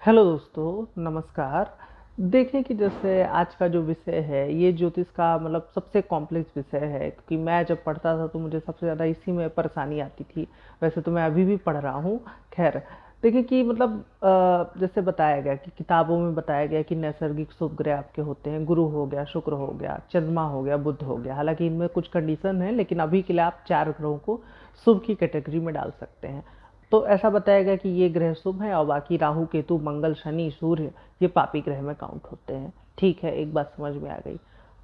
Hello दोस्तों, नमस्कार। देखिए कि जैसे आज का जो विषय है ये ज्योतिष का मतलब सबसे कॉम्प्लेक्स विषय है, क्योंकि मैं जब पढ़ता था तो मुझे सबसे ज़्यादा इसी में परेशानी आती थी। वैसे तो मैं अभी भी पढ़ रहा हूँ। खैर, देखिए कि मतलब जैसे बताया गया कि किताबों में बताया गया कि नैसर्गिक शुभ ग्रह आपके होते हैं, गुरु हो गया, शुक्र हो गया, चंद्रमा हो गया, बुध हो गया। हालांकि इनमें कुछ कंडीशन है, लेकिन अभी के लिए आप चार ग्रहों को शुभ की कैटेगरी में डाल सकते हैं। तो ऐसा बताया गया कि ये ग्रह शुभ हैं और बाकी राहु केतु मंगल शनि सूर्य ये पापी ग्रह में काउंट होते हैं। ठीक है, एक बात समझ में आ गई।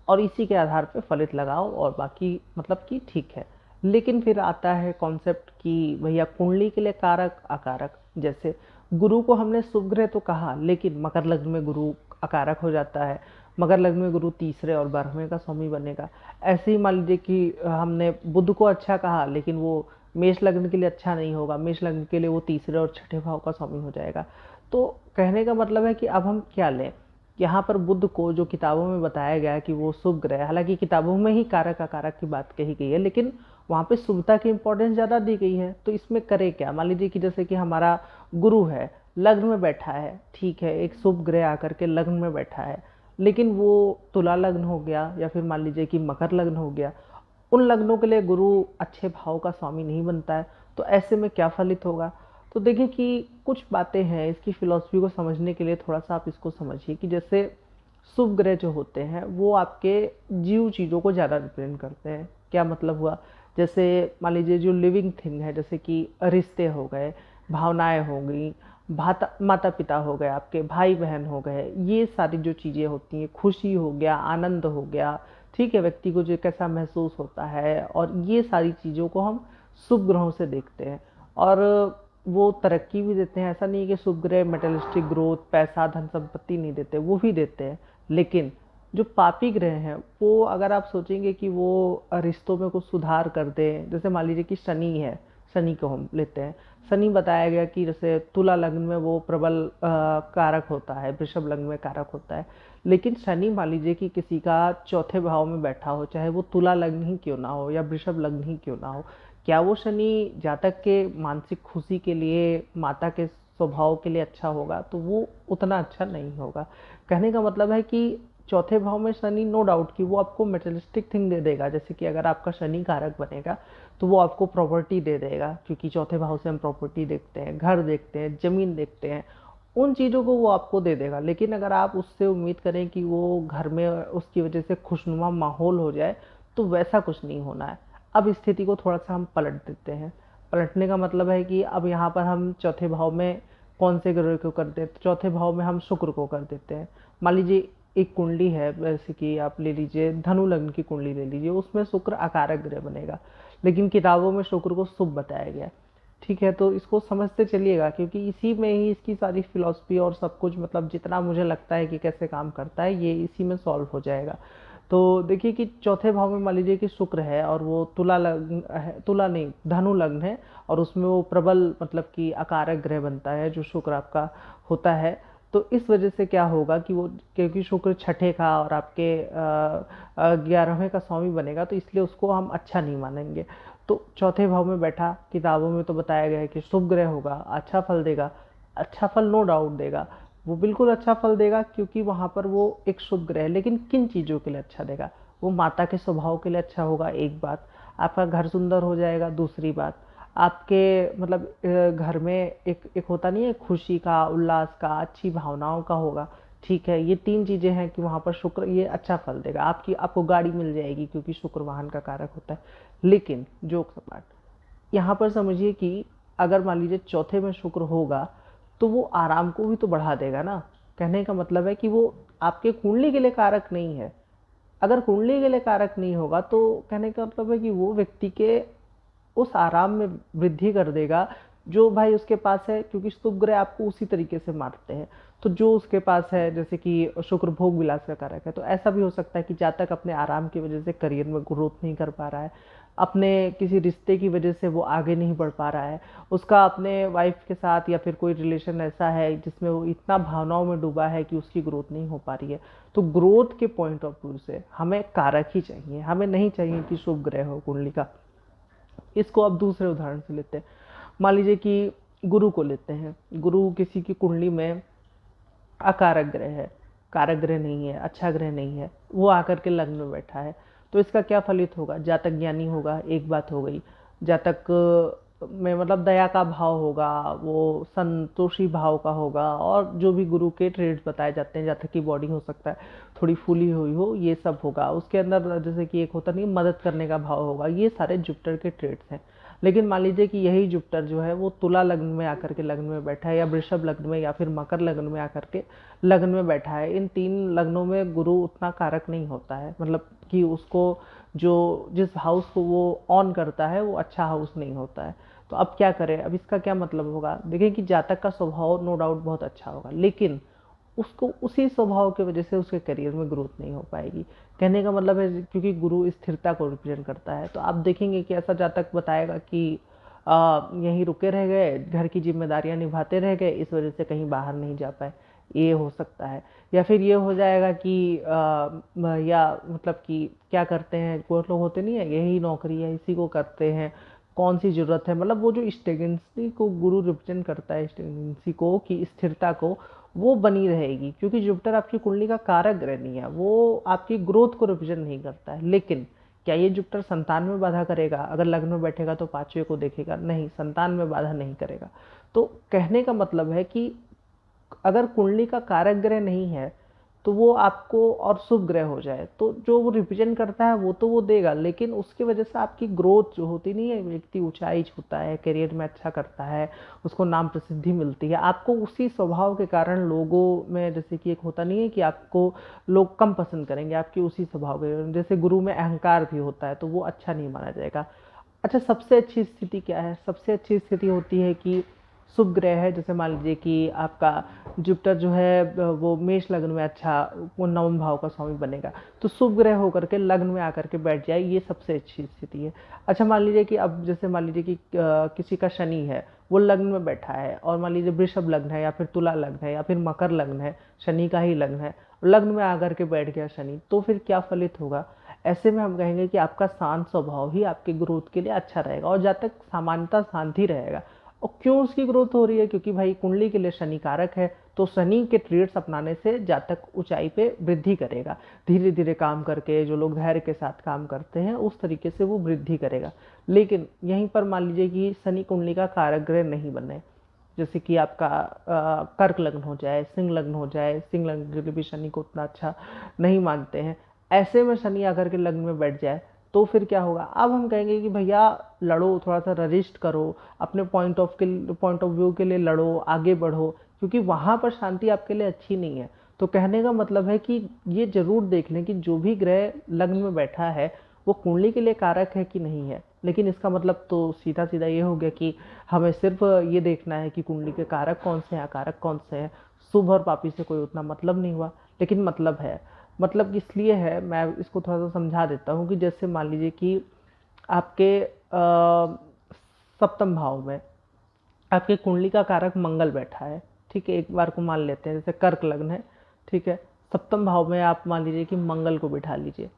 और इसी के आधार पे फलित लगाओ और बाकी मतलब कि ठीक है। लेकिन फिर आता है कॉन्सेप्ट कि भैया कुंडली के लिए कारक अकारक। जैसे गुरु को हमने शुभ ग्रह तो कहा, लेकिन मकर लग्न में गुरु अकारक हो जाता है। मकर लग्न में गुरु तीसरे और 12वें का स्वामी बनेगा। ऐसे ही मान लीजिए कि हमने बुध को अच्छा कहा, लेकिन वो मेष लग्न के लिए अच्छा नहीं होगा। मेष लग्न के लिए वो तीसरे और छठे भाव का स्वामी हो जाएगा। तो कहने का मतलब है कि अब हम क्या लें। यहाँ पर बुध को जो किताबों में बताया गया है कि वो शुभ ग्रह है, हालांकि किताबों में ही कारक अकारक की बात कही गई है, लेकिन वहाँ पे शुभता की इंपॉर्टेंस ज़्यादा दी गई है। तो इसमें करे क्या। मान लीजिए कि जैसे कि हमारा गुरु है, लग्न में बैठा है, ठीक है, एक शुभ ग्रह आकर के लग्न में बैठा है, लेकिन वो तुला लग्न हो गया या फिर मान लीजिए कि मकर लग्न हो गया। उन लग्नों के लिए गुरु अच्छे भाव का स्वामी नहीं बनता है। तो ऐसे में क्या फलित होगा। तो देखिए कि कुछ बातें हैं, इसकी फिलॉसफी को समझने के लिए थोड़ा सा आप इसको समझिए कि जैसे शुभ ग्रह जो होते हैं वो आपके जीव चीज़ों को ज़्यादा रिप्रेजेंट करते हैं। क्या मतलब हुआ। जैसे मान लीजिए जो लिविंग थिंग है, जैसे कि रिश्ते हो गए, भावनाएं हो गई, भाता माता पिता हो गए, आपके भाई बहन हो गए, ये सारी जो चीज़ें होती हैं, खुशी हो गया, आनंद हो गया, ठीक है, व्यक्ति को जो कैसा महसूस होता है, और ये सारी चीज़ों को हम शुभ ग्रहों से देखते हैं। और वो तरक्की भी देते हैं। ऐसा नहीं है कि शुभ ग्रह मेटेरियलिस्टिक ग्रोथ, पैसा, धन संपत्ति नहीं देते, वो भी देते हैं। लेकिन जो पापी ग्रह हैं वो अगर आप सोचेंगे कि वो रिश्तों में कुछ सुधार कर दें, जैसे मान लीजिए कि शनि है, शनि को हम लेते हैं। शनि बताया गया कि जैसे तुला लग्न में वो प्रबल कारक होता है, वृषभ लग्न में कारक होता है। लेकिन शनि मान लीजिए कि किसी का चौथे भाव में बैठा हो, चाहे वो तुला लग्न ही क्यों ना हो या वृषभ लग्न ही क्यों ना हो, क्या वो शनि जातक के मानसिक खुशी के लिए, माता के स्वभाव के लिए अच्छा होगा। तो वो उतना अच्छा नहीं होगा। कहने का मतलब है कि चौथे भाव में शनि, नो डाउट कि वो आपको मेटेरियलिस्टिक थिंग दे देगा। जैसे कि अगर आपका शनि कारक बनेगा तो वो आपको प्रॉपर्टी दे देगा, क्योंकि चौथे भाव से हम प्रॉपर्टी देखते हैं, घर देखते हैं, जमीन देखते हैं। उन चीज़ों को वो आपको दे देगा। लेकिन अगर आप उससे उम्मीद करें कि वो घर में उसकी वजह से खुशनुमा माहौल हो जाए, तो वैसा कुछ नहीं होना है। अब स्थिति को थोड़ा सा हम पलट देते हैं। पलटने का मतलब है कि अब यहाँ पर हम चौथे भाव में कौन से ग्रह को कर देते, चौथे भाव में हम शुक्र को कर देते हैं। मान लीजिए एक कुंडली है, जैसे कि आप ले लीजिए धनु लग्न की कुंडली ले लीजिए, उसमें शुक्र अकारक ग्रह बनेगा, लेकिन किताबों में शुक्र को शुभ बताया गया। ठीक है, तो इसको समझते चलिएगा, क्योंकि इसी में ही इसकी सारी फिलॉसफी और सब कुछ मतलब जितना मुझे लगता है कि कैसे काम करता है, ये इसी में सॉल्व हो जाएगा। तो देखिए कि चौथे भाव में मान लीजिए कि शुक्र है और वो तुला लग्न है, तुला नहीं, धनु लग्न है, और उसमें वो प्रबल मतलब कि अकारक ग्रह बनता है जो शुक्र आपका होता है। तो इस वजह से क्या होगा कि वो, क्योंकि शुक्र छठे का और आपके 11वें का स्वामी बनेगा, तो इसलिए उसको हम अच्छा नहीं मानेंगे। तो चौथे भाव में बैठा, किताबों में तो बताया गया है कि शुभ ग्रह होगा, अच्छा फल देगा। अच्छा फल नो डाउट देगा, वो बिल्कुल अच्छा फल देगा, क्योंकि वहाँ पर वो एक शुभ ग्रह है। लेकिन किन चीज़ों के लिए अच्छा देगा। वो माता के स्वभाव के लिए अच्छा होगा, एक बात। आपका घर सुंदर हो जाएगा, दूसरी बात। आपके मतलब घर में एक एक होता नहीं है, खुशी का, उल्लास का, अच्छी भावनाओं का होगा। ठीक है, ये तीन चीज़ें हैं कि वहाँ पर शुक्र ये अच्छा फल देगा। आपको गाड़ी मिल जाएगी, क्योंकि शुक्र वाहन का कारक होता है। लेकिन जोक सपाट, यहाँ पर समझिए कि अगर मान लीजिए चौथे में शुक्र होगा, तो वो आराम को भी तो बढ़ा देगा ना। कहने का मतलब है कि वो आपके कुंडली के लिए कारक नहीं है। अगर कुंडली के लिए कारक नहीं होगा, तो कहने का मतलब है कि वो व्यक्ति के उस आराम में वृद्धि कर देगा जो भाई उसके पास है, क्योंकि शुभ ग्रह आपको उसी तरीके से मारते हैं। तो जो उसके पास है, जैसे कि शुक्र भोग विलास का कारक है, तो ऐसा भी हो सकता है कि जातक अपने आराम की वजह से करियर में ग्रोथ नहीं कर पा रहा है, अपने किसी रिश्ते की वजह से वो आगे नहीं बढ़ पा रहा है, उसका अपने वाइफ के साथ या फिर कोई रिलेशन ऐसा है जिसमें वो इतना भावनाओं में डूबा है कि उसकी ग्रोथ नहीं हो पा रही है। तो ग्रोथ के पॉइंट ऑफ व्यू से हमें कारक ही चाहिए, हमें नहीं चाहिए कि शुभ ग्रह हो कुंडली का। इसको अब दूसरे उदाहरण से लेते हैं। मान लीजिए कि गुरु को लेते हैं। गुरु किसी की कुंडली में अकारक ग्रह है, कारक ग्रह नहीं है, अच्छा ग्रह नहीं है, वो आकर के लग्न में बैठा है, तो इसका क्या फलित होगा? जातक ज्ञानी होगा, एक बात हो गई। जातक में मतलब दया का भाव होगा, वो संतोषी भाव का होगा, और जो भी गुरु के ट्रेड्स बताए जाते हैं, जातक की बॉडी हो सकता है थोड़ी फूली हुई हो, ये सब होगा उसके अंदर। जैसे कि एक होता नहीं, मदद करने का भाव होगा, ये सारे जुपिटर के ट्रेड्स हैं। लेकिन मान लीजिए कि यही जुपिटर जो है वो तुला लग्न में आकर के लग्न में बैठा है, या वृषभ लग्न में, या फिर मकर लग्न में आकर के लग्न में बैठा है। इन तीन लग्नों में गुरु उतना कारक नहीं होता है, मतलब कि उसको जो जिस हाउस को वो ऑन करता है वो अच्छा हाउस नहीं होता है। तो अब क्या करें? अब इसका क्या मतलब होगा? देखें कि जातक का स्वभाव नो डाउट बहुत अच्छा होगा, लेकिन उसको उसी स्वभाव की वजह से उसके करियर में ग्रोथ नहीं हो पाएगी। कहने का मतलब है, क्योंकि गुरु स्थिरता को रिप्रेजेंट करता है, तो आप देखेंगे कि ऐसा जातक बताएगा कि यहीं रुके रह गए, घर की जिम्मेदारियां निभाते रह गए, इस वजह से कहीं बाहर नहीं जा पाए, ये हो सकता है। या फिर ये हो जाएगा कि या मतलब कि क्या करते हैं, बहुत लोग होते नहीं है, यही नौकरी है, इसी को करते हैं, कौन सी जरूरत है, मतलब वो जो स्टेगनेंसी को गुरु रिप्रेजेंट करता है, स्टेगनेंसी को, कि स्थिरता को, वो बनी रहेगी। क्योंकि जुपिटर आपकी कुंडली का कारक ग्रह नहीं है, वो आपकी ग्रोथ को रिप्रेजेंट नहीं करता है। लेकिन क्या ये जुपिटर संतान में बाधा करेगा? अगर लग्न में बैठेगा तो पांचवे को देखेगा, नहीं, संतान में बाधा नहीं करेगा। तो कहने का मतलब है कि अगर कुंडली का कारक ग्रह नहीं है तो वो आपको, और शुभ ग्रह हो जाए तो जो वो रिप्रेजेंट करता है वो तो वो देगा, लेकिन उसकी वजह से आपकी ग्रोथ जो होती नहीं है, व्यक्ति ऊंचाई छूता है, करियर में अच्छा करता है, उसको नाम प्रसिद्धि मिलती है, आपको उसी स्वभाव के कारण लोगों में, जैसे कि एक होता नहीं है कि आपको लोग कम पसंद करेंगे आपकी उसी स्वभाव के। जैसे गुरु में अहंकार भी होता है तो वो अच्छा नहीं माना जाएगा। अच्छा, सबसे अच्छी स्थिति क्या है? सबसे अच्छी स्थिति होती है कि शुभ ग्रह है, जैसे मान लीजिए कि आपका जुपिटर जो है वो मेष लग्न में, अच्छा, वो नवम भाव का स्वामी बनेगा, तो शुभ ग्रह होकर के लग्न में आकर के बैठ जाए, ये सबसे अच्छी स्थिति है। अच्छा, मान लीजिए कि अब जैसे मान लीजिए कि किसी का शनि है, वो लग्न में बैठा है, और मान लीजिए वृषभ लग्न है, या फिर तुला लग्न है, या फिर मकर लग्न है, शनि का ही लग्न है, लग्न में आकर के बैठ गया शनि, तो फिर क्या फलित होगा? ऐसे में हम कहेंगे कि आपका शांत स्वभाव ही आपके ग्रोथ के लिए अच्छा रहेगा, और जब तक सामान्यता शांति रहेगा। और क्यों उसकी ग्रोथ हो रही है? क्योंकि भाई कुंडली के लिए शनि कारक है, तो शनि के ट्रेड्स अपनाने से जातक ऊंचाई पे वृद्धि करेगा, धीरे धीरे काम करके, जो लोग धैर्य के साथ काम करते हैं उस तरीके से वो वृद्धि करेगा। लेकिन यहीं पर मान लीजिए कि शनि कुंडली का कारक ग्रह नहीं बने, जैसे कि आपका कर्क लग्न हो जाए, सिंह लग्न हो जाए, सिंह लग्न के लिए भी शनि को उतना अच्छा नहीं मानते हैं, ऐसे में शनि आकर के लग्न में बैठ जाए, तो फिर क्या होगा? अब हम कहेंगे कि भैया लड़ो, थोड़ा सा रजिस्ट करो, अपने पॉइंट ऑफ व्यू के लिए लड़ो, आगे बढ़ो, क्योंकि वहां पर शांति आपके लिए अच्छी नहीं है। तो कहने का मतलब है कि ये जरूर देख लें कि जो भी ग्रह लग्न में बैठा है वो कुंडली के लिए कारक है कि नहीं है। लेकिन इसका मतलब तो सीधा सीधा ये हो गया कि हमें सिर्फ ये देखना है कि कुंडली के कारक कौन से हैं, अकारक कौन से हैं, शुभ और पापी से कोई उतना मतलब नहीं हुआ। लेकिन मतलब है, मतलब इसलिए है, मैं इसको थोड़ा सा समझा देता हूँ कि जैसे मान लीजिए कि आपके सप्तम भाव में आपके कुंडली का कारक मंगल बैठा है, ठीक है, एक बार को मान लेते हैं, जैसे कर्क लग्न है, ठीक है, सप्तम भाव में आप मान लीजिए कि मंगल को बिठा लीजिए।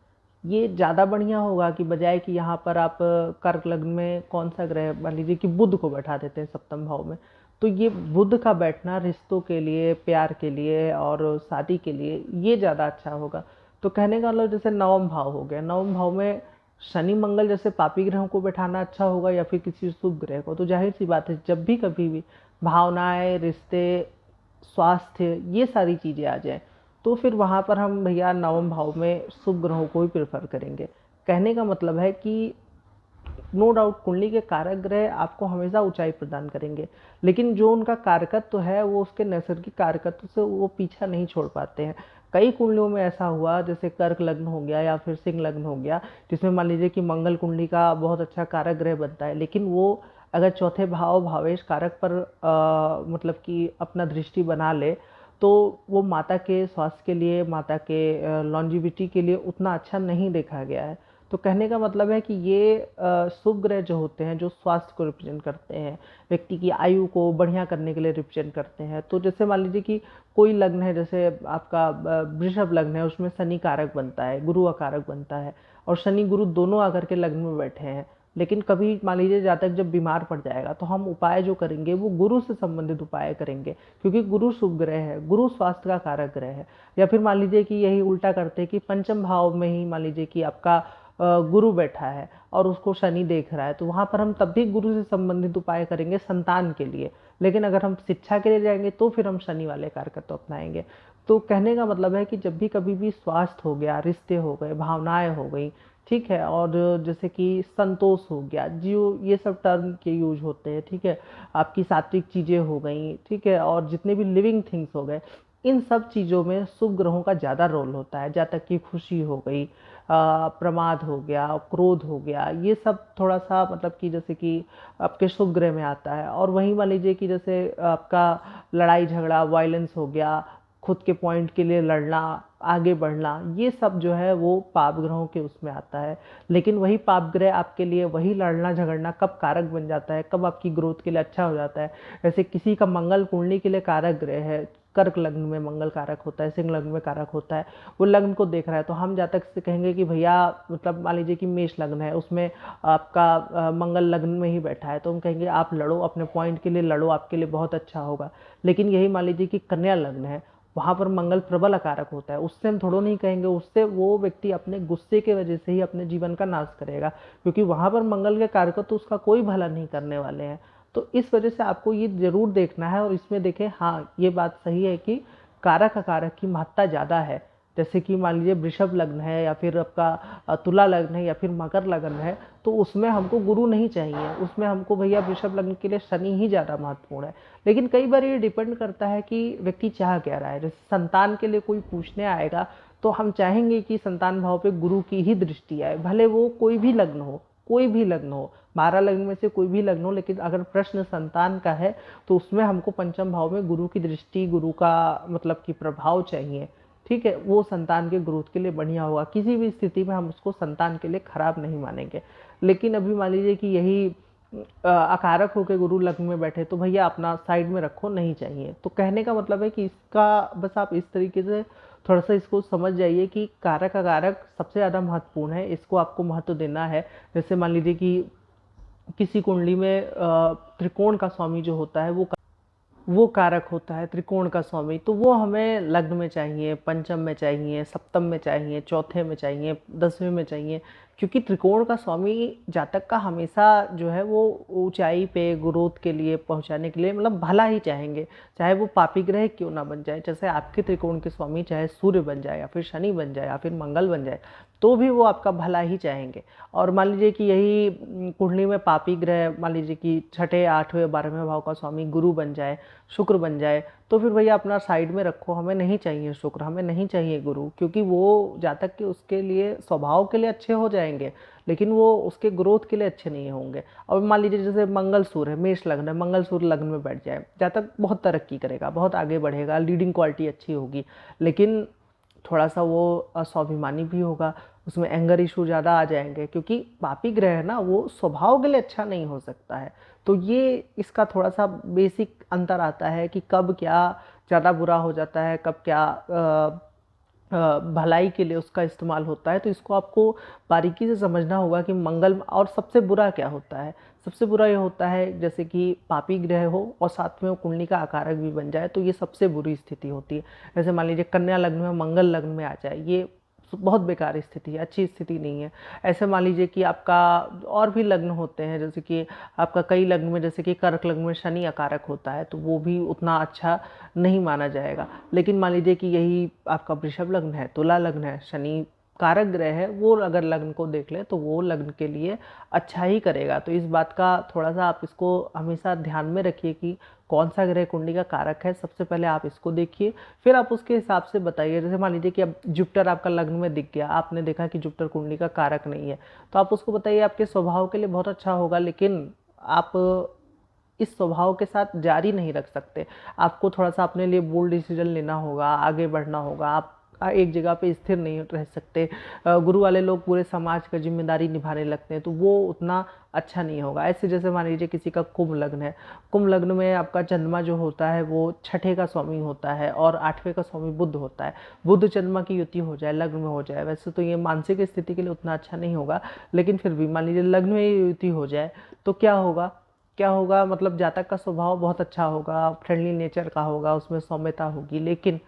ये ज़्यादा बढ़िया होगा कि बजाय कि यहाँ पर आप कर्क लग्न में कौन सा ग्रह, मान लीजिए कि बुध को बैठा देते हैं सप्तम भाव में, तो ये बुध का बैठना रिश्तों के लिए, प्यार के लिए और शादी के लिए ये ज़्यादा अच्छा होगा। तो कहने का मतलब जैसे नवम भाव हो गया, नवम भाव में शनि मंगल जैसे पापी ग्रहों को बैठाना अच्छा होगा, या फिर किसी शुभ ग्रह को, तो जाहिर सी बात है जब भी कभी भी भावनाएं, रिश्ते, स्वास्थ्य, ये सारी चीज़ें आ जाएं, तो फिर वहाँ पर हम भैया नवम भाव में शुभ ग्रहों को ही प्रेफर करेंगे। कहने का मतलब है कि नो डाउट कुंडली के कारक ग्रह आपको हमेशा ऊंचाई प्रदान करेंगे, लेकिन जो उनका कारकत्व है वो उसके नैसर्गिक कारकत्व से वो पीछा नहीं छोड़ पाते हैं। कई कुंडलियों में ऐसा हुआ, जैसे कर्क लग्न हो गया या फिर सिंह लग्न हो गया, जिसमें मान लीजिए कि मंगल कुंडली का बहुत अच्छा कारक ग्रह बनता है, लेकिन वो अगर चौथे भाव भावेश कारक पर मतलब कि अपना दृष्टि बना ले, तो वो माता के स्वास्थ्य के लिए, माता के लॉन्जिविटी के लिए उतना अच्छा नहीं देखा गया है। तो कहने का मतलब है कि ये शुभ ग्रह जो होते हैं, जो स्वास्थ्य को रिप्रेजेंट करते हैं, व्यक्ति की आयु को बढ़िया करने के लिए रिप्रेजेंट करते हैं। तो जैसे मान लीजिए कि कोई लग्न है, जैसे आपका वृषभ लग्न है, उसमें शनि कारक बनता है, गुरु अकारक बनता है, और शनि गुरु दोनों आकर के लग्न में बैठे हैं, लेकिन कभी मान लीजिए जातक जब बीमार पड़ जाएगा तो हम उपाय जो करेंगे वो गुरु से संबंधित उपाय करेंगे, क्योंकि गुरु शुभ ग्रह है, गुरु स्वास्थ्य का कारक ग्रह है। या फिर मान लीजिए कि यही उल्टा करते हैं कि पंचम भाव में ही मान लीजिए कि आपका गुरु बैठा है और उसको शनि देख रहा है, तो वहां पर हम तब भी गुरु से संबंधित उपाय करेंगे संतान के लिए। लेकिन अगर हम शिक्षा के लिए जाएंगे तो फिर हम शनि वाले कारक तो अपनाएंगे। तो कहने का मतलब है कि जब भी कभी भी स्वास्थ्य हो गया, रिश्ते हो गए, भावनाएं हो गई, ठीक है, और जैसे कि संतोष हो गया, जो ये सब टर्म के यूज होते हैं, ठीक है, आपकी सात्विक चीज़ें हो गई, ठीक है, और जितने भी लिविंग थिंग्स हो गए, इन सब चीज़ों में शुभ ग्रहों का ज़्यादा रोल होता है। जहाँ तक कि खुशी हो गई, प्रमाद हो गया, क्रोध हो गया, ये सब थोड़ा सा मतलब कि जैसे कि आपके शुभ ग्रह में आता है। और वहीं मान लीजिए कि जैसे आपका लड़ाई झगड़ा, वायलेंस हो गया, खुद के पॉइंट के लिए लड़ना, आगे बढ़ना, ये सब जो है वो पाप ग्रहों के उसमें आता है। लेकिन वही पाप ग्रह आपके लिए वही लड़ना झगड़ना कब कारक बन जाता है, कब आपकी ग्रोथ के लिए अच्छा हो जाता है। जैसे किसी का मंगल कुंडली के लिए कारक ग्रह है, कर्क लग्न में मंगल कारक होता है, सिंह लग्न में कारक होता है, वो लग्न को देख रहा है, तो हम जातक से कहेंगे कि भैया मतलब मान लीजिए कि मेष लग्न है, उसमें आपका मंगल लग्न में ही बैठा है, तो हम कहेंगे आप लड़ो, अपने पॉइंट के लिए लड़ो, आपके लिए बहुत अच्छा होगा। लेकिन यही मान लीजिए कि कन्या लग्न है, वहां पर मंगल प्रबल अकारक होता है, उससे हम थोड़ा नहीं कहेंगे, उससे वो व्यक्ति अपने गुस्से के वजह से ही अपने जीवन का नाश करेगा, क्योंकि वहां पर मंगल के कारक तो उसका कोई भला नहीं करने वाले हैं। तो इस वजह से आपको ये जरूर देखना है। और इसमें देखें, हाँ ये बात सही है कि कारक अकारक की महत्ता ज़्यादा है। जैसे कि मान लीजिए वृषभ लग्न है, या फिर आपका तुला लग्न है, या फिर मकर लग्न है, तो उसमें हमको गुरु नहीं चाहिए, उसमें हमको भैया वृषभ लग्न के लिए शनि ही ज़्यादा महत्वपूर्ण है। लेकिन कई बार ये डिपेंड करता है कि व्यक्ति चाह क्या रहा है। जैसे संतान के लिए कोई पूछने आएगा तो हम चाहेंगे कि संतान भाव पे गुरु की ही दृष्टि आए, भले वो कोई भी लग्न हो, कोई भी लग्न हो, 12 लग्न में से कोई भी लग्न हो, लेकिन अगर प्रश्न संतान का है तो उसमें हमको पंचम भाव में गुरु की दृष्टि, गुरु का मतलब कि प्रभाव चाहिए, ठीक है, वो संतान के ग्रोथ के लिए बढ़िया होगा। किसी भी स्थिति में हम उसको संतान के लिए खराब नहीं मानेंगे। लेकिन अभी मान लीजिए कि यही अकारक होकर गुरु लग्न में बैठे, तो भैया अपना साइड में रखो, नहीं चाहिए। तो कहने का मतलब है कि इसका बस आप इस तरीके से थोड़ा सा इसको समझ जाइए कि कारक अकारक सबसे ज़्यादा महत्वपूर्ण है, इसको आपको महत्व देना है। जैसे मान लीजिए कि किसी कुंडली में त्रिकोण का स्वामी जो होता है वो कारक होता है, त्रिकोण का स्वामी, तो वो हमें लग्न में चाहिए, पंचम में चाहिए, सप्तम में चाहिए, चौथे में चाहिए, 10वें में चाहिए। क्योंकि त्रिकोण का स्वामी जातक का हमेशा जो है वो ऊंचाई पे ग्रोथ के लिए पहुंचाने के लिए मतलब भला ही चाहेंगे, चाहे वो पापी ग्रह क्यों ना बन जाए। जैसे आपके त्रिकोण के स्वामी चाहे सूर्य बन जाए, या फिर शनि बन जाए, या फिर मंगल बन जाए, तो भी वो आपका भला ही चाहेंगे। और मान लीजिए कि यही कुंडली में पापी ग्रह, मान लीजिए कि छठे, आठवें, 12वें भाव का स्वामी गुरु बन जाए, शुक्र बन जाए, तो फिर भैया अपना साइड में रखो, हमें नहीं चाहिए शुक्र, हमें नहीं चाहिए गुरु, क्योंकि वो जातक के उसके लिए स्वभाव के लिए अच्छे हो जाएंगे, लेकिन वो उसके ग्रोथ के लिए अच्छे नहीं होंगे। और मान लीजिए जैसे मंगल सूर्य है, मेष लग्न है, मंगल सूर्य लग्न में बैठ जाए, जातक बहुत तरक्की करेगा, बहुत आगे बढ़ेगा, लीडिंग क्वालिटी अच्छी होगी, लेकिन थोड़ा सा वो स्वाभिमानी भी होगा, उसमें एंगर इशू ज़्यादा आ जाएंगे, क्योंकि पापी ग्रह है ना, वो स्वभाव के लिए अच्छा नहीं हो सकता है। तो ये इसका थोड़ा सा बेसिक अंतर आता है कि कब क्या ज़्यादा बुरा हो जाता है, कब क्या भलाई के लिए उसका इस्तेमाल होता है। तो इसको आपको बारीकी से समझना होगा कि मंगल और सबसे बुरा क्या होता है। सबसे बुरा ये होता है जैसे कि पापी ग्रह हो और साथ में वो कुंडली का आकारक भी बन जाए, तो ये सबसे बुरी स्थिति होती है। जैसे मान लीजिए कन्या लग्न में मंगल लग्न में आ जाए, ये बहुत बेकार स्थिति है, अच्छी स्थिति नहीं है। ऐसे मान लीजिए कि आपका और भी लग्न होते हैं, जैसे कि आपका कई लग्न में, जैसे कि कर्क लग्न में शनि अकारक होता है, तो वो भी उतना अच्छा नहीं माना जाएगा। लेकिन मान लीजिए कि यही आपका वृषभ लग्न है, तुला लग्न है, शनि कारक ग्रह है, वो अगर लग्न को देख ले तो वो लग्न के लिए अच्छा ही करेगा। तो इस बात का थोड़ा सा आप इसको हमेशा ध्यान में रखिए कि कौन सा ग्रह कुंडली का कारक है। सबसे पहले आप इसको देखिए, फिर आप उसके हिसाब से बताइए। जैसे मान लीजिए कि अब जुपिटर आपका लग्न में दिख गया, आपने देखा कि जुपिटर कुंडली का कारक नहीं है, तो आप उसको बताइए आपके स्वभाव के लिए बहुत अच्छा होगा, लेकिन आप इस स्वभाव के साथ जारी नहीं रख सकते। आपको थोड़ा सा अपने लिए बोल्ड डिसीजन लेना होगा, आगे बढ़ना होगा। आप एक जगह पे स्थिर नहीं रह सकते। गुरु वाले लोग पूरे समाज का जिम्मेदारी निभाने लगते हैं, तो वो उतना अच्छा नहीं होगा। ऐसे जैसे मान लीजिए किसी का कुंभ लग्न है, कुंभ लग्न में आपका चंद्रमा जो होता है वो छठे का स्वामी होता है और आठवें का स्वामी बुध होता है। बुध चंद्रमा की युति हो जाए, लग्न में हो जाए, वैसे तो ये मानसिक स्थिति के लिए उतना अच्छा नहीं होगा, लेकिन फिर भी मान लीजिए लग्न में युति हो जाए तो क्या होगा, क्या होगा मतलब जातक का स्वभाव बहुत अच्छा होगा, फ्रेंडली नेचर का होगा, उसमें सौम्यता होगी, लेकिन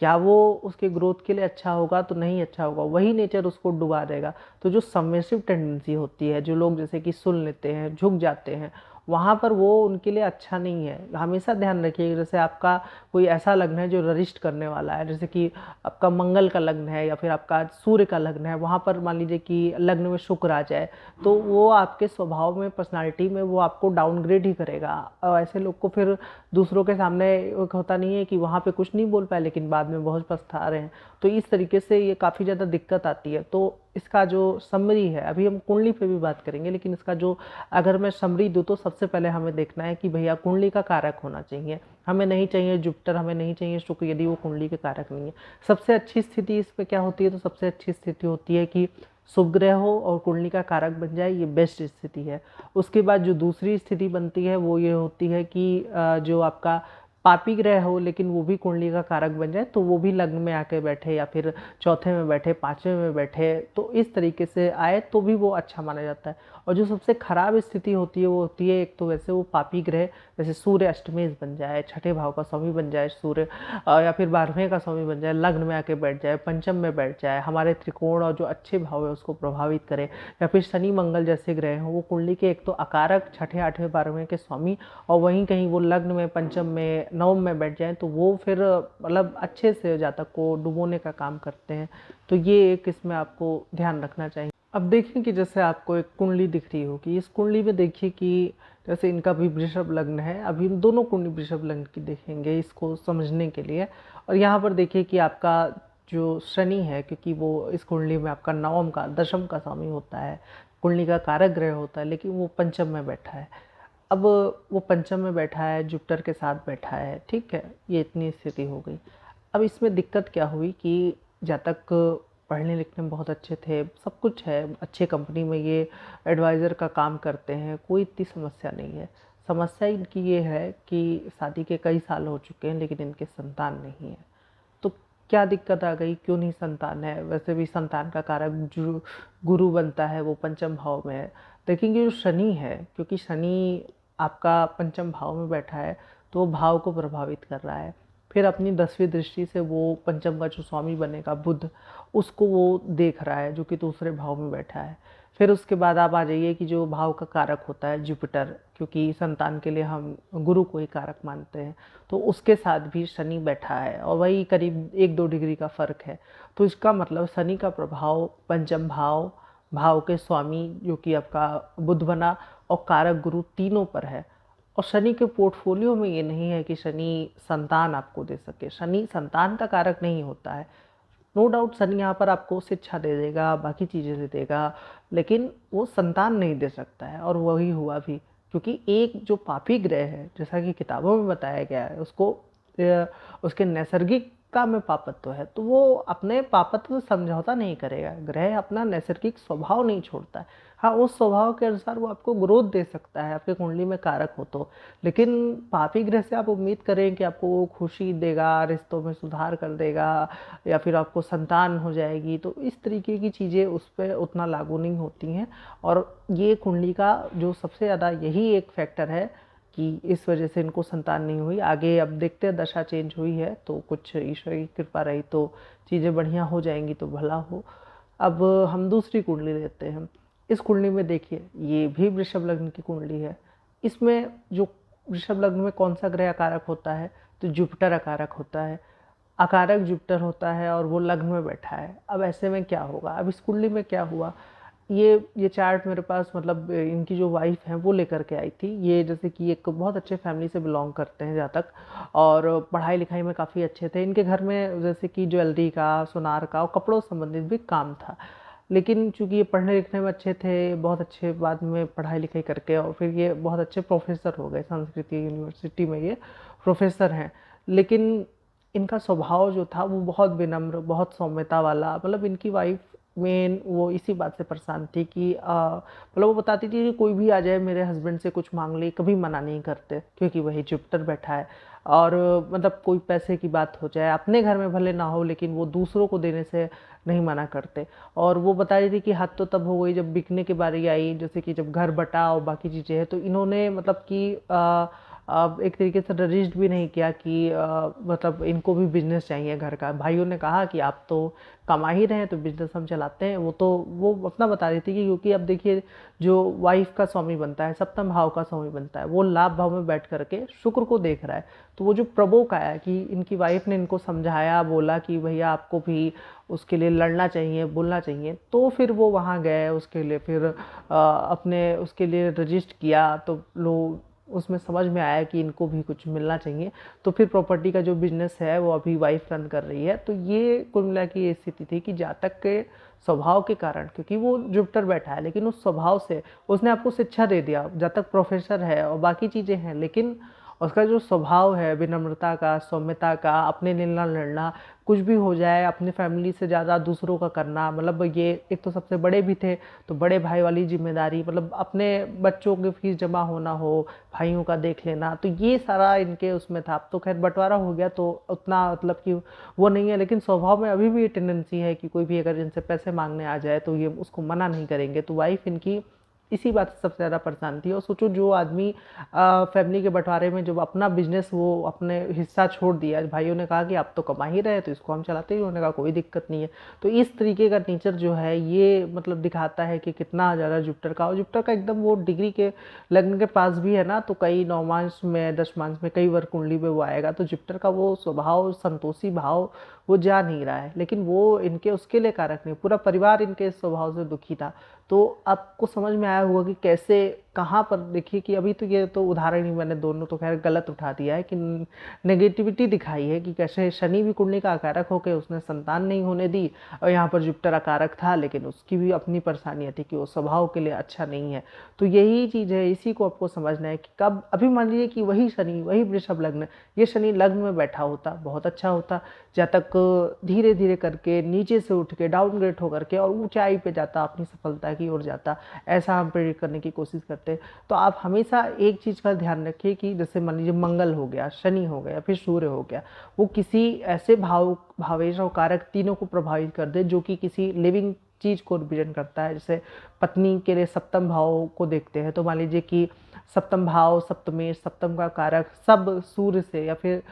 क्या वो उसके ग्रोथ के लिए अच्छा होगा? तो नहीं अच्छा होगा, वही नेचर उसको डुबा देगा। तो जो सबमिसिव टेंडेंसी होती है, जो लोग जैसे कि सुन लेते हैं, झुक जाते हैं, वहाँ पर वो उनके लिए अच्छा नहीं है। हमेशा ध्यान रखिए, जैसे आपका कोई ऐसा लग्न है जो रजिस्ट करने वाला है, जैसे कि आपका मंगल का लग्न है या फिर आपका सूर्य का लग्न है, वहाँ पर मान लीजिए कि लग्न में शुक्र आ जाए, तो वो आपके स्वभाव में, पर्सनालिटी में वो आपको डाउनग्रेड ही करेगा। और ऐसे लोग को फिर दूसरों के सामने एक होता नहीं है कि वहाँ पे कुछ नहीं बोल पाए लेकिन बाद में बहुत पछता रहे हैं। तो इस तरीके से ये काफ़ी ज़्यादा दिक्कत आती है। तो इसका जो समरी है, अभी हम कुंडली पे भी बात करेंगे, लेकिन इसका जो अगर मैं समरी दूँ तो सबसे पहले हमें देखना है कि भैया कुंडली का कारक होना चाहिए। हमें नहीं चाहिए जुपिटर, हमें नहीं चाहिए शुक्र, यदि वो कुंडली के कारक नहीं है। सबसे अच्छी स्थिति इस पे क्या होती है? तो सबसे अच्छी स्थिति होती है कि शुभ ग्रह हो और कुंडली का कारक बन जाए, ये बेस्ट स्थिति है। उसके बाद जो दूसरी स्थिति बनती है वो ये होती है कि जो आपका पापी ग्रह हो लेकिन वो भी कुंडली का कारक बन जाए, तो वो भी लग्न में आके बैठे या फिर चौथे में बैठे, पांचवें में बैठे, तो इस तरीके से आए तो भी वो अच्छा माना जाता है। और जो सबसे खराब स्थिति होती है वो होती है, एक तो वैसे वो पापी ग्रह जैसे सूर्य अष्टमेश बन जाए, छठे भाव का स्वामी बन जाए सूर्य, या फिर 12वें का स्वामी बन जाए, लग्न में आके बैठ जाए, पंचम में बैठ जाए, हमारे त्रिकोण और जो अच्छे भाव है उसको प्रभावित करे, या फिर शनि मंगल जैसे ग्रह हो, वो कुंडली के एक तो अकारक छठे आठवें 12वें के स्वामी, और वहीं कहीं वो लग्न में, पंचम में, नवम में बैठ जाए, तो वो फिर मतलब अच्छे से जातक को डुबोने का काम करते हैं। तो ये एक इसमें आपको ध्यान रखना चाहिए। अब देखिए कि जैसे आपको एक कुंडली दिख रही होगी, इस कुंडली में देखिए कि जैसे इनका भी वृषभ लग्न है, अभी हम दोनों कुंडली वृषभ लग्न की देखेंगे इसको समझने के लिए। और यहाँ पर देखिए कि आपका जो शनि है, क्योंकि वो इस कुंडली में आपका नवम का, दशम का स्वामी होता है, कुंडली का कारक ग्रह होता है, लेकिन वो पंचम में बैठा है। अब वो पंचम में बैठा है, जुपिटर के साथ बैठा है, ठीक है, ये इतनी स्थिति हो गई। अब इसमें दिक्कत क्या हुई कि जातक पढ़ने लिखने में बहुत अच्छे थे, सब कुछ है, अच्छे कंपनी में ये एडवाइज़र का काम करते हैं, कोई इतनी समस्या नहीं है। समस्या इनकी ये है कि शादी के कई साल हो चुके हैं लेकिन इनके संतान नहीं है। तो क्या दिक्कत आ गई, क्यों नहीं संतान है? वैसे भी संतान का कारक जो गुरु बनता है वो पंचम भाव में है। देखेंगे जो शनि है, क्योंकि शनि आपका पंचम भाव में बैठा है तो वो भाव को प्रभावित कर रहा है। फिर अपनी 10वीं दृष्टि से वो पंचम का जो स्वामी बनेगा बुध, उसको वो देख रहा है, जो कि दूसरे भाव में बैठा है। फिर उसके बाद आप आ जाइए कि जो भाव का कारक होता है जुपिटर, क्योंकि संतान के लिए हम गुरु को ही कारक मानते हैं, तो उसके साथ भी शनि बैठा है और वही करीब 1-2 डिग्री का फर्क है। तो इसका मतलब शनि का प्रभाव पंचम भाव, भाव के स्वामी जो कि आपका बुध बना, और कारक गुरु तीनों पर है। और शनि के पोर्टफोलियो में ये नहीं है कि शनि संतान आपको दे सके, शनि संतान का कारक नहीं होता है। नो डाउट शनि यहाँ पर आपको शिक्षा दे देगा, बाकी चीज़ें दे देगा, लेकिन वो संतान नहीं दे सकता है, और वही हुआ भी। क्योंकि एक जो पापी ग्रह है, जैसा कि किताबों में बताया गया है, उसको उसके नैसर्गिकता में पापत्व है, तो वो अपने पापत्व से समझौता नहीं करेगा। ग्रह अपना नैसर्गिक स्वभाव नहीं छोड़ता है। हाँ, उस स्वभाव के अनुसार वो आपको ग्रोथ दे सकता है, आपके कुंडली में कारक हो तो। लेकिन पापी ग्रह से आप उम्मीद करें कि आपको वो खुशी देगा, रिश्तों में सुधार कर देगा, या फिर आपको संतान हो जाएगी, तो इस तरीके की चीज़ें उस पर उतना लागू नहीं होती हैं। और ये कुंडली का जो सबसे ज़्यादा यही एक फैक्टर है कि इस वजह से इनको संतान नहीं हुई। आगे अब देखते हैं, दशा चेंज हुई है तो कुछ ईश्वर की कृपा रही तो चीज़ें बढ़िया हो जाएंगी तो भला हो। अब हम दूसरी कुंडली लेते हैं। इस कुंडली में देखिए, ये भी वृषभ लग्न की कुंडली है। इसमें जो वृषभ लग्न में कौन सा ग्रह अकारक होता है? तो जुपिटर अकारक होता है। अकारक जुपिटर होता है और वो लग्न में बैठा है। अब ऐसे में क्या होगा? अब इस कुंडली में क्या हुआ, ये चार्ट मेरे पास, मतलब इनकी जो वाइफ है वो लेकर के आई थी। ये जैसे कि एक बहुत अच्छे फैमिली से बिलोंग करते हैं जातक, और पढ़ाई लिखाई में काफ़ी अच्छे थे। इनके घर में जैसे कि ज्वेलरी का, सुनार का और कपड़ों से संबंधित भी काम था। लेकिन चूंकि ये पढ़ने लिखने में अच्छे थे, बहुत अच्छे बाद में पढ़ाई लिखाई करके, और फिर ये बहुत अच्छे प्रोफेसर हो गए, संस्कृत यूनिवर्सिटी में ये प्रोफेसर हैं। लेकिन इनका स्वभाव जो था वो बहुत विनम्र, बहुत सौम्यता वाला, मतलब इनकी वाइफ मेन वो इसी बात से परेशान थी कि मतलब वो बताती थी कि कोई भी आ जाए मेरे हस्बैंड से कुछ मांग ले, कभी मना नहीं करते, क्योंकि वही जुपिटर बैठा है। और मतलब कोई पैसे की बात हो जाए अपने घर में भले ना हो, लेकिन वो दूसरों को देने से नहीं मना करते। और वो बता रही थी कि हद तो तब हो गई जब बिकने की बारी आई, जैसे कि जब घर बटा और बाकी चीज़ें हैं, तो इन्होंने मतलब कि एक तरीके से रजिस्ट भी नहीं किया कि मतलब इनको भी बिजनेस चाहिए घर का। भाइयों ने कहा कि आप तो कमा ही रहे हैं तो बिजनेस हम चलाते हैं। वो अपना बता रही थी कि क्योंकि अब देखिए, जो वाइफ का स्वामी बनता है, सप्तम भाव का स्वामी बनता है, वो लाभ भाव में बैठ करके शुक्र को देख रहा है। तो वो जो प्रबोक आया कि इनकी वाइफ ने इनको समझाया, बोला कि भैया आपको भी उसके लिए लड़ना चाहिए, बोलना चाहिए, तो फिर वो वहाँ गए उसके लिए, फिर अपने उसके लिए रजिस्ट किया। तो लोग उसमें समझ में आया कि इनको भी कुछ मिलना चाहिए। तो फिर प्रॉपर्टी का जो बिजनेस है वो अभी वाइफ रन कर रही है। तो ये कुल मिला के ये स्थिति थी कि जातक के स्वभाव के कारण, क्योंकि वो जुपिटर बैठा है, लेकिन उस स्वभाव से उसने आपको शिक्षा दे दिया। जातक प्रोफेसर है और बाकी चीज़ें हैं, लेकिन उसका जो स्वभाव है विनम्रता का, सौम्यता का, अपने लिए ना लड़ना, कुछ भी हो जाए अपनी फैमिली से ज़्यादा दूसरों का करना, मतलब ये एक तो सबसे बड़े भी थे, तो बड़े भाई वाली जिम्मेदारी, मतलब अपने बच्चों की फीस जमा होना हो, भाइयों का देख लेना, तो ये सारा इनके उसमें था। अब तो खैर बंटवारा हो गया तो उतना मतलब कि वो नहीं है, लेकिन स्वभाव में अभी भी ये टेंडेंसी है कि कोई भी अगर इनसे पैसे मांगने आ जाए तो ये उसको मना नहीं करेंगे। तो वाइफ इनकी इसी बात से सबसे ज़्यादा परेशान थी। और सोचो, जो आदमी फैमिली के बंटवारे में जब अपना बिजनेस वो अपने हिस्सा छोड़ दिया, भाइयों ने कहा कि आप तो कमा ही रहे हैं तो इसको हम चलाते ही, उन्होंने कहा कोई दिक्कत नहीं है। तो इस तरीके का नेचर जो है ये मतलब दिखाता है कि कितना ज़्यादा जुपिटर का, और जुपिटर का एकदम वो डिग्री के लग्न के पास भी है ना, तो कई नौमांश में, दशमांश में, कई वर्ग कुंडली में वो आएगा। तो जुपिटर का वो स्वभाव, संतोषी भाव वो जा नहीं रहा है, लेकिन वो इनके उसके लिए कारक नहीं, पूरा परिवार इनके स्वभाव से दुखी था। तो आपको समझ में आया होगा कि कैसे, कहाँ पर देखिए कि अभी तो ये तो उदाहरण ही मैंने दोनों तो खैर गलत उठा दिया है कि नेगेटिविटी दिखाई है कि कैसे शनि भी कुंडली का अकारक होकर उसने संतान नहीं होने दी, और यहाँ पर जुपिटर अकारक था, लेकिन उसकी भी अपनी परेशानियाँ थी कि वो स्वभाव के लिए अच्छा नहीं है। तो यही चीज़ है, इसी को आपको समझना है कि कब, अभी मान लीजिए कि वही शनि, वही वृषभ लग्न, ये शनि लग्न में बैठा होता, बहुत अच्छा होता, जातक धीरे धीरे करके नीचे से उठ के डाउनग्रेड होकर के और ऊंचाई पे जाता, अपनी सफलता की ओर जाता। ऐसा हम प्रेडिक्ट करने की कोशिश करते हैं। तो आप हमेशा एक चीज़ का ध्यान रखिए कि जैसे मान लीजिए मंगल हो गया, शनि हो गया, फिर सूर्य हो गया, वो किसी ऐसे भावेश और कारक तीनों को प्रभावित कर दे जो कि किसी लिविंग चीज़ को रिप्रेजेंट करता है। जैसे पत्नी के लिए सप्तम भाव को देखते हैं, तो मान लीजिए कि सप्तम भाव, सप्तमेश, सप्तम का कारक सब सूर्य से, या फिर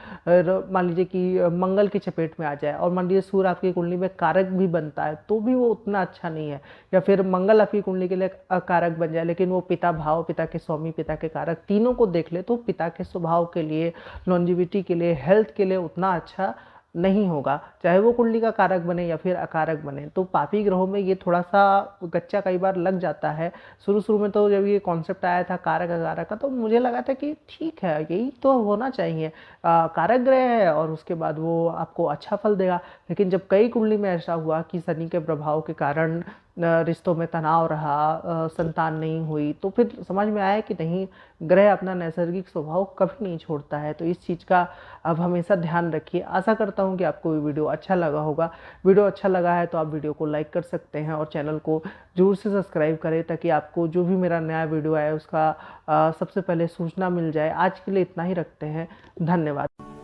मान लीजिए कि मंगल की चपेट में आ जाए, और मान लीजिए सूर्य आपकी कुंडली में कारक भी बनता है तो भी वो उतना अच्छा नहीं है। या फिर मंगल आपकी कुंडली के लिए कारक बन जाए, लेकिन वो पिता भाव, पिता के स्वामी, पिता के कारक तीनों को देख ले, तो पिता के स्वभाव के लिए, लॉन्जिविटी के लिए, हेल्थ के लिए उतना अच्छा नहीं होगा, चाहे वो कुंडली का कारक बने या फिर अकारक बने। तो पापी ग्रहों में ये थोड़ा सा गच्चा कई बार लग जाता है। शुरू शुरू में तो जब ये कॉन्सेप्ट आया था कारक अकारक का, तो मुझे लगा था कि ठीक है, यही तो होना चाहिए, कारक ग्रह है और उसके बाद वो आपको अच्छा फल देगा। लेकिन जब कई कुंडली में ऐसा हुआ कि शनि के प्रभाव के कारण रिश्तों में तनाव रहा, संतान नहीं हुई, तो फिर समझ में आया कि नहीं, ग्रह अपना नैसर्गिक स्वभाव कभी नहीं छोड़ता है। तो इस चीज़ का अब हमेशा ध्यान रखिए। आशा करता हूँ कि आपको ये वीडियो अच्छा लगा होगा। वीडियो अच्छा लगा है तो आप वीडियो को लाइक कर सकते हैं और चैनल को जरूर से सब्सक्राइब करें, ताकि आपको जो भी मेरा नया वीडियो आए उसका सबसे पहले सूचना मिल जाए। आज के लिए इतना ही रखते हैं। धन्यवाद।